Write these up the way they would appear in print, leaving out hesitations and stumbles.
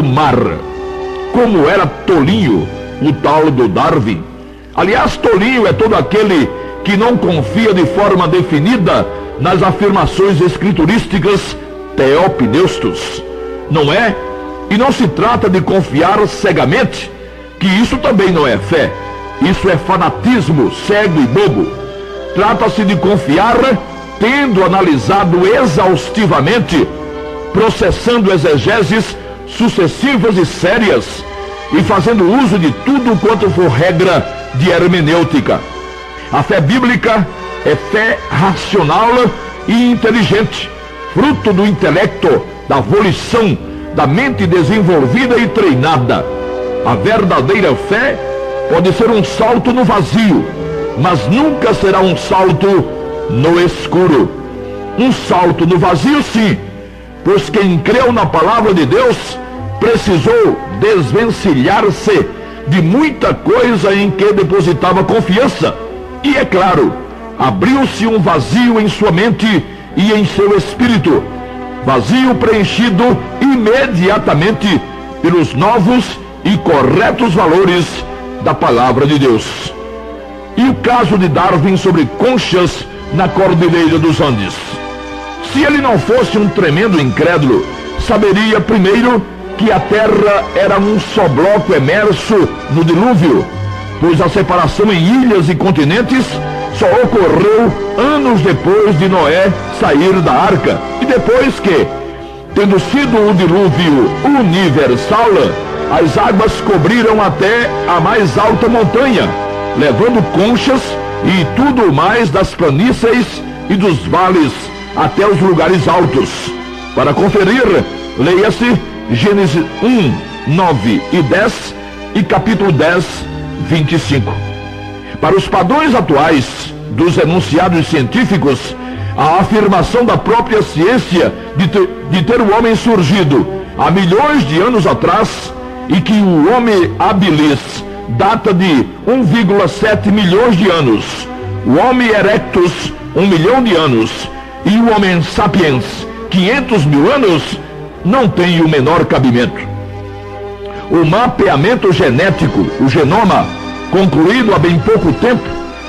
do mar. Como era tolinho o tal do Darwin. Aliás, tolinho é todo aquele que não confia de forma definida nas afirmações escriturísticas teopneustos. Não é? E não se trata de confiar cegamente, que isso também não é fé. Isso é fanatismo cego e bobo. Trata-se de confiar tendo analisado exaustivamente, processando exegeses sucessivas e sérias e fazendo uso de tudo quanto for regra de hermenêutica. A fé bíblica é fé racional e inteligente, fruto do intelecto, da volição, da mente desenvolvida e treinada. A verdadeira fé pode ser um salto no vazio, mas nunca será um salto no escuro. Um salto no vazio, sim, pois quem creu na palavra de Deus precisou desvencilhar-se de muita coisa em que depositava confiança. E é claro, abriu-se um vazio em sua mente e em seu espírito. Vazio preenchido imediatamente pelos novos e corretos valores da palavra de Deus. E o caso de Darwin sobre conchas na Cordilheira dos Andes. Se ele não fosse um tremendo incrédulo, saberia primeiro que a Terra era um só bloco emerso no dilúvio, pois a separação em ilhas e continentes só ocorreu anos depois de Noé sair da arca, e depois que, tendo sido o dilúvio universal, as águas cobriram até a mais alta montanha, levando conchas e tudo mais das planícies e dos vales até os lugares altos. Para conferir, leia-se Gênesis 1, 9 e 10 e capítulo 10, 25. Para os padrões atuais dos enunciados científicos, a afirmação da própria ciência de ter o homem surgido há milhões de anos atrás e que o Homo habilis data de 1,7 milhões de anos, o Homo erectus 1 milhão de anos e o Homo sapiens 500 mil anos, não tem o menor cabimento. O mapeamento genético, o genoma, concluído há bem pouco tempo,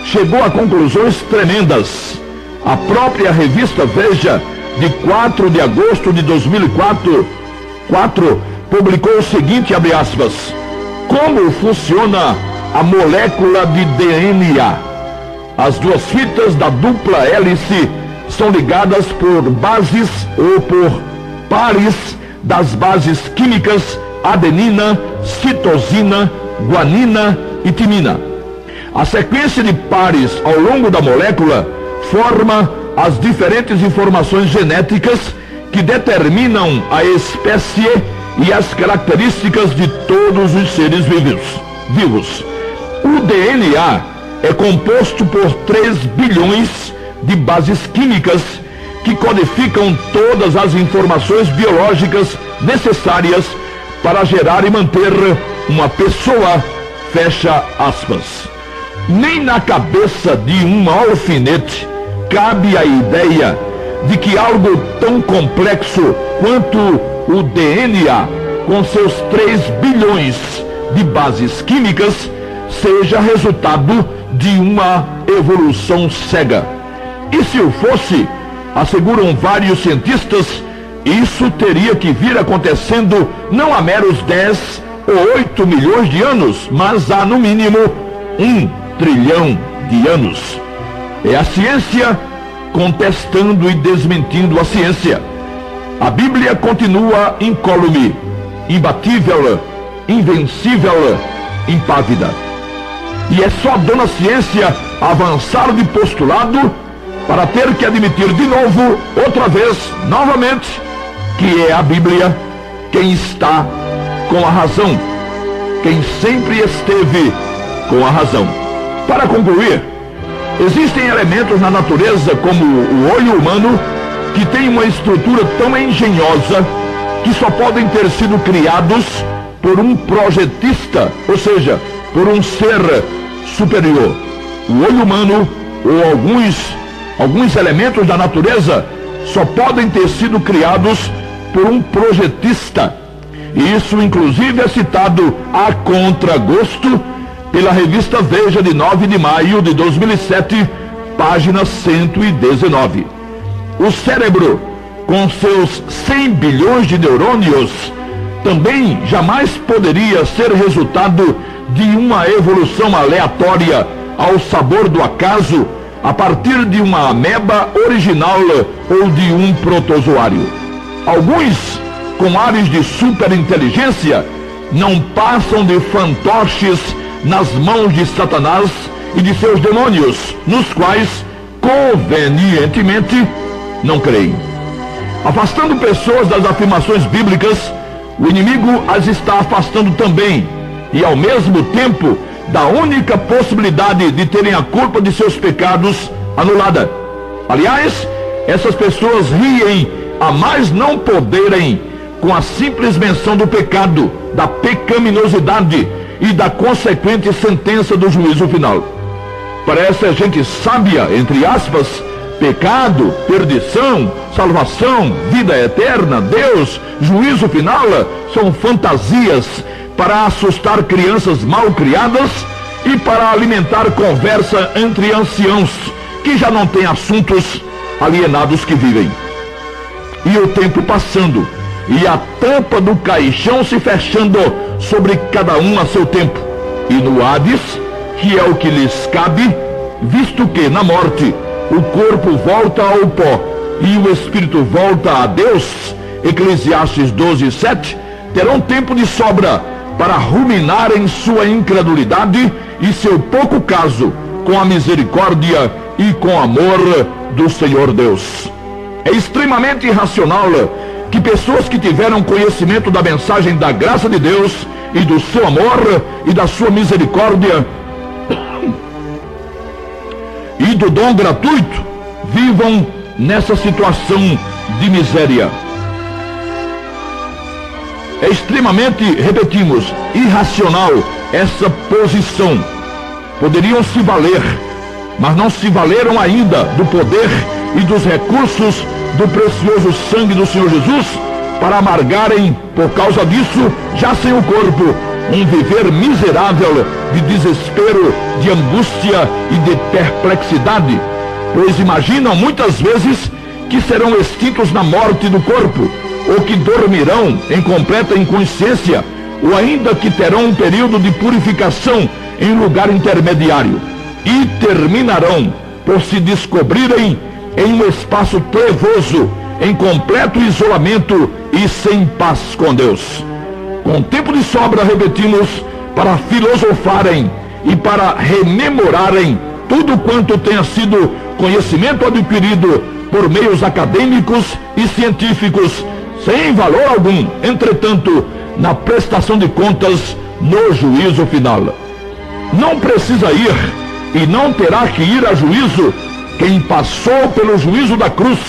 chegou a conclusões tremendas. A própria revista Veja, de 4 de agosto de 2004, publicou o seguinte, abre aspas: como funciona a molécula de DNA? As duas fitas da dupla hélice são ligadas por bases ou por pares das bases químicas adenina, citosina, guanina e timina. A sequência de pares ao longo da molécula forma as diferentes informações genéticas que determinam a espécie e as características de todos os seres vivos. O DNA é composto por 3 bilhões de bases químicas que codificam todas as informações biológicas necessárias para gerar e manter uma pessoa, fecha aspas. Nem na cabeça de um alfinete cabe a ideia de que algo tão complexo quanto o DNA, com seus 3 bilhões de bases químicas, seja resultado de uma evolução cega. E se o fosse, asseguram vários cientistas, isso teria que vir acontecendo não há meros 10 ou 8 milhões de anos, mas há no mínimo 1 trilhão de anos. É a ciência contestando e desmentindo a ciência. A Bíblia continua incólume, imbatível, invencível, impávida. E é só dona ciência avançar de postulado para ter que admitir de novo, outra vez, novamente, que é a Bíblia quem está com a razão, quem sempre esteve com a razão. Para concluir, existem elementos na natureza, como o olho humano, que tem uma estrutura tão engenhosa que só podem ter sido criados por um projetista, ou seja, por um ser superior. O olho humano, ou alguns elementos da natureza, só podem ter sido criados por um projetista. E isso inclusive é citado a contragosto pela revista Veja de 9 de maio de 2007, página 119. O cérebro, com seus 100 bilhões de neurônios, também jamais poderia ser resultado de uma evolução aleatória ao sabor do acaso a partir de uma ameba original ou de um protozoário. Alguns, com ares de superinteligência, não passam de fantoches nas mãos de Satanás e de seus demônios, nos quais, convenientemente, não creem. Afastando pessoas das afirmações bíblicas, o inimigo as está afastando também, e ao mesmo tempo, da única possibilidade de terem a culpa de seus pecados anulada. Aliás, essas pessoas riem a mais não poderem com a simples menção do pecado, da pecaminosidade e da consequente sentença do juízo final. Parece a gente sábia, entre aspas, pecado, perdição, salvação, vida eterna, Deus, juízo final, são fantasias para assustar crianças mal criadas e para alimentar conversa entre anciãos que já não têm assuntos, alienados que vivem. E o tempo passando, e a tampa do caixão se fechando sobre cada um a seu tempo, e no Hades, que é o que lhes cabe, visto que na morte o corpo volta ao pó e o espírito volta a Deus, Eclesiastes 12:7, terão tempo de sobra para ruminar em sua incredulidade e seu pouco caso com a misericórdia e com amor do Senhor Deus. É extremamente irracional que pessoas que tiveram conhecimento da mensagem da graça de Deus e do seu amor e da sua misericórdia e do dom gratuito vivam nessa situação de miséria. É extremamente, repetimos, irracional essa posição. Poderiam se valer, mas não se valeram ainda do poder e dos recursos do precioso sangue do Senhor Jesus para amargarem, por causa disso, já sem o corpo, um viver miserável de desespero, de angústia e de perplexidade, pois imaginam muitas vezes que serão extintos na morte do corpo, ou que dormirão em completa inconsciência, ou ainda que terão um período de purificação em lugar intermediário, e terminarão por se descobrirem em um espaço trevoso, em completo isolamento e sem paz com Deus. Com tempo de sobra, repetimos, para filosofarem e para rememorarem tudo quanto tenha sido conhecimento adquirido por meios acadêmicos e científicos, sem valor algum, entretanto, na prestação de contas no juízo final. Não precisa ir e não terá que ir a juízo quem passou pelo juízo da cruz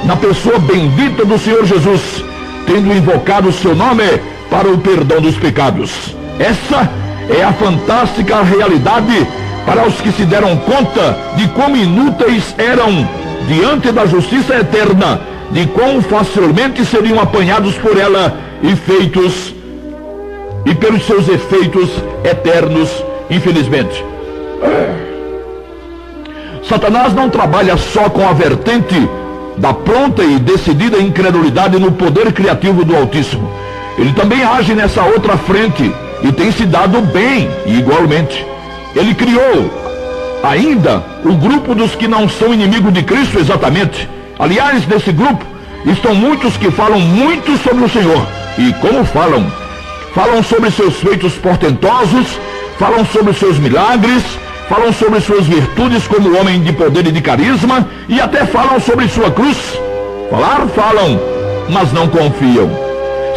na pessoa bendita do Senhor Jesus, tendo invocado o seu nome para o perdão dos pecados. Essa é a fantástica realidade para os que se deram conta de quão inúteis eram diante da justiça eterna, de quão facilmente seriam apanhados por ela e pelos seus efeitos eternos, infelizmente. Satanás não trabalha só com a vertente da pronta e decidida incredulidade no poder criativo do Altíssimo. Ele também age nessa outra frente e tem se dado bem igualmente. Ele criou ainda o grupo dos que não são inimigos de Cristo exatamente. Aliás, nesse grupo estão muitos que falam muito sobre o Senhor. E como falam? Falam sobre seus feitos portentosos, falam sobre seus milagres, falam sobre suas virtudes como homem de poder e de carisma, e até falam sobre sua cruz. Falam, mas não confiam.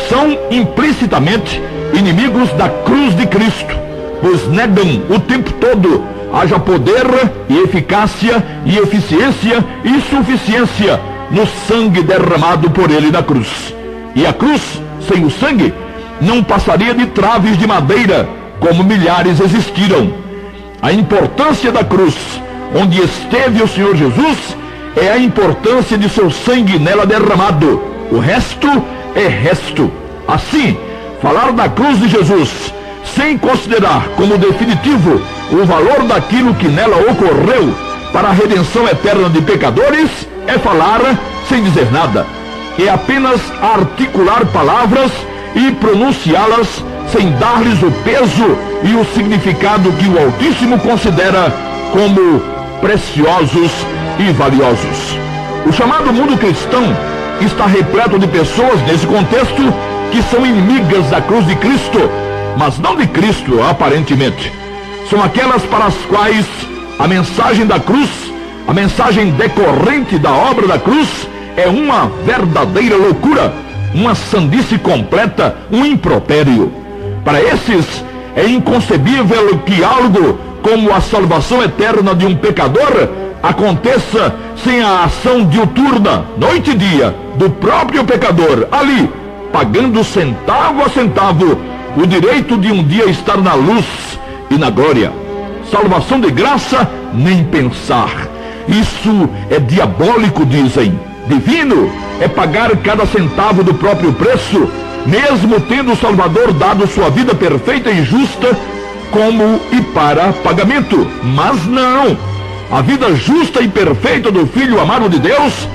São implicitamente inimigos da cruz de Cristo, pois negam o tempo todo haja poder e eficácia e eficiência e suficiência no sangue derramado por ele na cruz. E a cruz, sem o sangue, não passaria de traves de madeira, como milhares existiram. A importância da cruz, onde esteve o Senhor Jesus, é a importância de seu sangue nela derramado. O resto é resto. Assim, Falar da cruz de Jesus sem considerar como definitivo o valor daquilo que nela ocorreu para a redenção eterna de pecadores é falar sem dizer nada. É apenas articular palavras e pronunciá-las sem dar-lhes o peso e o significado que o Altíssimo considera como preciosos e valiosos. O chamado mundo cristão está repleto de pessoas nesse contexto que são inimigas da cruz de Cristo, mas não de Cristo aparentemente. São aquelas para as quais a mensagem da cruz, a mensagem decorrente da obra da cruz, é uma verdadeira loucura, uma sandice completa, um impropério. Para esses, é inconcebível que algo como a salvação eterna de um pecador aconteça sem a ação diuturna, noite e dia, do próprio pecador, ali, pagando centavo a centavo o direito de um dia estar na luz e na glória. Salvação de graça, nem pensar. Isso é diabólico, dizem. Divino é pagar cada centavo do próprio preço, mesmo tendo o Salvador dado sua vida perfeita e justa como e para pagamento. Mas não, a vida justa e perfeita do Filho amado de Deus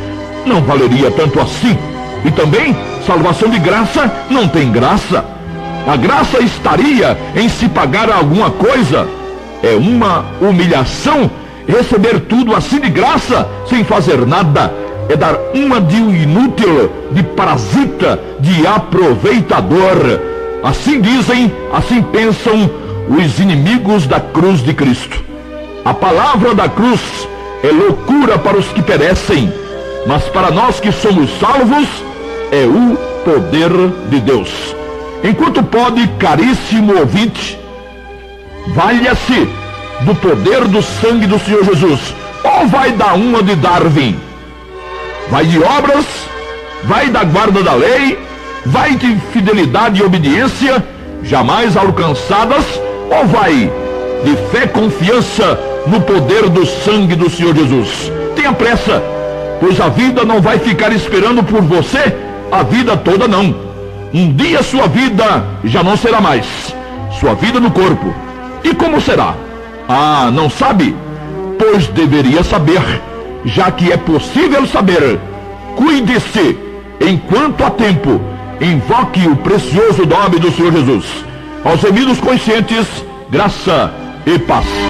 não valeria tanto assim. E também, salvação de graça não tem graça. A graça estaria em se pagar alguma coisa. É uma humilhação receber tudo assim de graça, sem fazer nada. É dar uma de um inútil, de parasita, de aproveitador. Assim dizem, assim pensam os inimigos da cruz de Cristo. A palavra da cruz é loucura para os que perecem, mas para nós que somos salvos, é o poder de Deus. Enquanto pode, caríssimo ouvinte, valha-se do poder do sangue do Senhor Jesus, ou vai dar uma de Darwin? Vai de obras, vai da guarda da lei, vai de fidelidade e obediência, jamais alcançadas, ou vai de fé e confiança no poder do sangue do Senhor Jesus? Tenha pressa, pois a vida não vai ficar esperando por você a vida toda não. Um dia sua vida já não será mais, sua vida no corpo. E como será? Ah, não sabe? Pois deveria saber, já que é possível saber. Cuide-se enquanto há tempo. Invoque o precioso nome do Senhor Jesus. Aos amigos conscientes, graça e paz.